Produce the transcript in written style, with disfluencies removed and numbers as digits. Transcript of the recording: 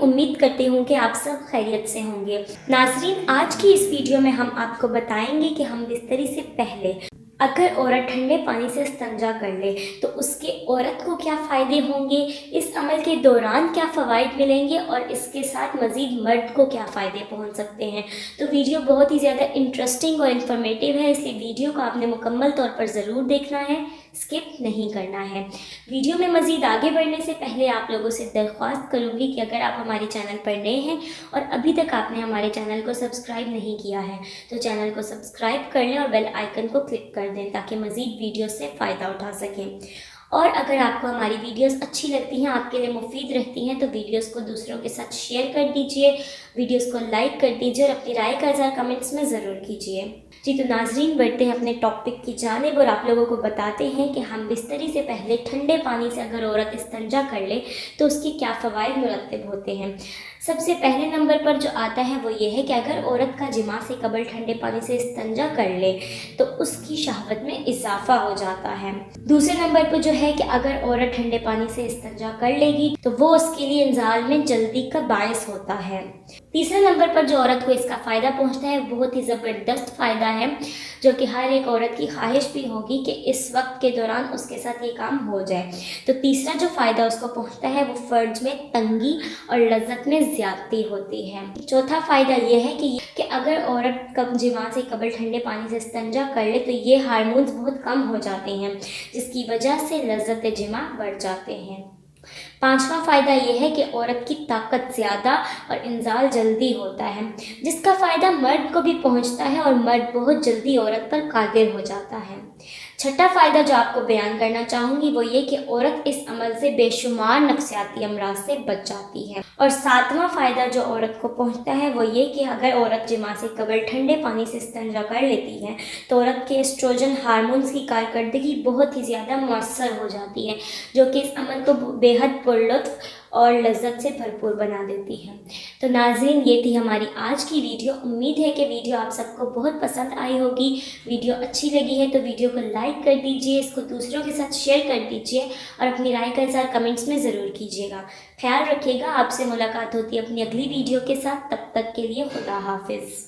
उम्मीद करती हूँ कि आप सब खैरियत से होंगे। नाज़रीन, आज की इस वीडियो में हम आपको बताएंगे कि हम बिस्तरी से पहले अगर औरत ठंडे पानी से इस्तिंजा कर ले तो उसके औरत को क्या फ़ायदे होंगे, इस अमल के दौरान क्या फ़वाइद मिलेंगे और इसके साथ मज़ीद मर्द को क्या फ़ायदे पहुंच सकते हैं। तो वीडियो बहुत ही ज़्यादा इंटरेस्टिंग और इन्फॉर्मेटिव है, इसलिए वीडियो को आपने मुकम्मल तौर पर ज़रूर देखना है, स्किप नहीं करना है। वीडियो में मज़ीद आगे बढ़ने से पहले आप लोगों से दरख्वास्त करूँगी कि अगर आप हमारे चैनल पर नए हैं और अभी तक आपने हमारे चैनल को सब्सक्राइब नहीं किया है तो चैनल को सब्सक्राइब कर लें और बेल आइकन को क्लिक कर दें ताकि मज़ीद वीडियो से फ़ायदा उठा सकें। और अगर आपको हमारी वीडियोस अच्छी लगती हैं, आपके लिए मुफीद रहती हैं, तो वीडियोस को दूसरों के साथ शेयर कर दीजिए, वीडियोस को लाइक कर दीजिए और अपनी राय का इज़हार कमेंट्स में ज़रूर कीजिए। जी, तो नाज़रीन, बढ़ते हैं अपने टॉपिक की जानिब और आप लोगों को बताते हैं कि हम बिस्तरी से पहले ठंडे पानी से अगर औरत इस्तिंजा कर ले तो उसके क्या फ़वाइद मुरत्तब होते हैं। सबसे पहले नंबर पर जो आता है वो ये है कि अगर औरत का जिमा से कबल ठंडे पानी से इस्तिंजा कर ले तो उसकी शहवत में इजाफा हो जाता है। दूसरे नंबर पर जो है कि अगर औरत ठंडे पानी से इस्तिंजा कर लेगी तो वो उसके लिए इंजाल में जल्दी का बायस होता है। तीसरे नंबर पर जो औरत को इसका फ़ायदा पहुंचता है बहुत ही ज़बरदस्त फ़ायदा है, जो कि हर एक औरत की ख्वाहिश भी होगी कि इस वक्त के दौरान उसके साथ ये काम हो जाए। तो तीसरा जो फ़ायदा उसको पहुंचता है वो फ़र्ज में तंगी और लज्जत में ज़्यादती होती है। चौथा फ़ायदा ये है कि अगर औरत कब जिमा से कबल ठंडे पानी से इस्तिंजा कर ले तो ये हार्मोन्स बहुत कम हो जाते हैं, जिसकी वजह से लज्जत जिमा बढ़ जाते हैं। पांचवा फ़ायदा यह है कि औरत की ताकत ज़्यादा और इंजाल जल्दी होता है, जिसका फ़ायदा मर्द को भी पहुंचता है और मर्द बहुत जल्दी औरत पर कादिर हो जाता है। छठा फ़ायदा जो आपको बयान करना चाहूँगी वो ये कि औरत इस अमल से बेशुमार नफ्सियाती अमराज से बच जाती है। और सातवां फ़ायदा जो औरत को पहुँचता है वो ये कि अगर औरत जिमा से कबल ठंडे पानी से इस्तिंजा कर लेती है तो औरत के एस्ट्रोजन हार्मोन्स की कारकर्दगी बहुत ही ज़्यादा मौसर हो जाती है, जो कि इस अमल को बेहद पुरलुत्फ़ और लज्जत से भरपूर बना देती है। तो नाज़रीन, ये थी हमारी आज की वीडियो। उम्मीद है कि वीडियो आप सबको बहुत पसंद आई होगी। वीडियो अच्छी लगी है तो वीडियो को लाइक कर दीजिए, इसको दूसरों के साथ शेयर कर दीजिए और अपनी राय का इज़हार कमेंट्स में ज़रूर कीजिएगा। ख्याल रखिएगा, आपसे मुलाकात होती है अपनी अगली वीडियो के साथ। तब तक के लिए खुदा हाफिज़।